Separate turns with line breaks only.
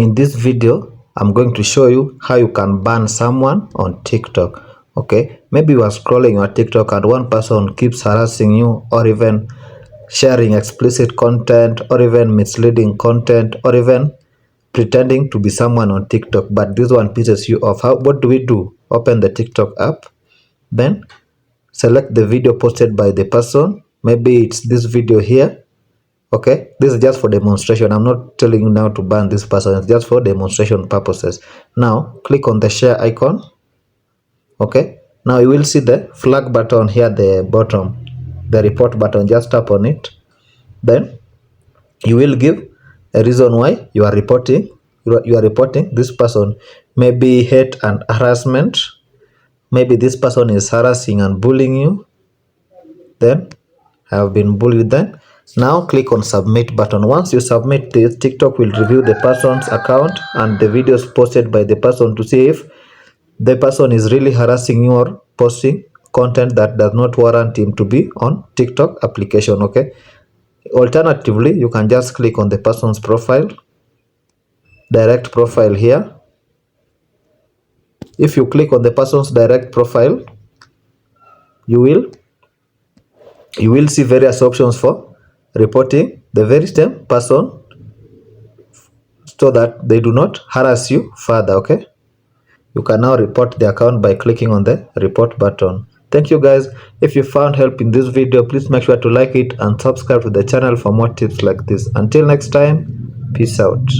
In this video, I'm going to show you how you can ban someone on TikTok. Okay, maybe you are scrolling your TikTok and one person keeps harassing you, or even sharing explicit content, or even misleading content, or even pretending to be someone on TikTok, but this one pisses you off. What do? Open the TikTok app, then select the video posted by the person. Maybe it's this video here. Okay, this is just for demonstration. I'm not telling you now to ban this person. It's just for demonstration purposes. Now click on the share icon. Okay, now you will see the flag button here at the bottom, the report button. Just tap on it, then you will give a reason why you are reporting this person. Maybe hate and harassment. Maybe this person is harassing and bullying you. Then I have been bullied. Then now click on submit button. Once you submit this, TikTok will review the person's account and the videos posted by the person to see if the person is really harassing you or posting content that does not warrant him to be on TikTok application. Okay, alternatively, you can just click on the person's profile, direct profile here. If you click on the person's direct profile, you will see various options for reporting the very same person so that they do not harass you further. Okay, you can now report the account by clicking on the report button. Thank you guys. If you found help in this video, please make sure to like it and subscribe to the channel for more tips like this. Until next time, peace out.